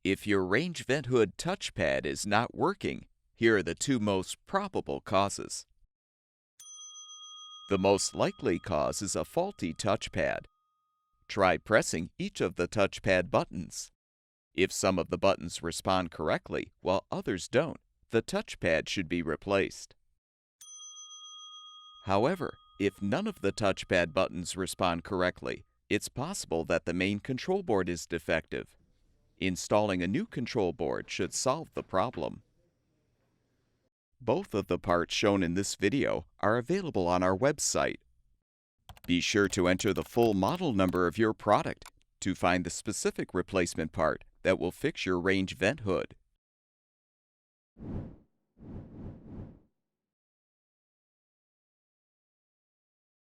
If your range vent hood touchpad is not working, here are the two most probable causes. The most likely cause is a faulty touchpad. Try pressing each of the touchpad buttons. If some of the buttons respond correctly while others don't, the touchpad should be replaced. However, if none of the touchpad buttons respond correctly, it's possible that the main control board is defective. Installing a new control board should solve the problem. Both of the parts shown in this video are available on our website. Be sure to enter the full model number of your product to find the specific replacement part that will fix your range vent hood.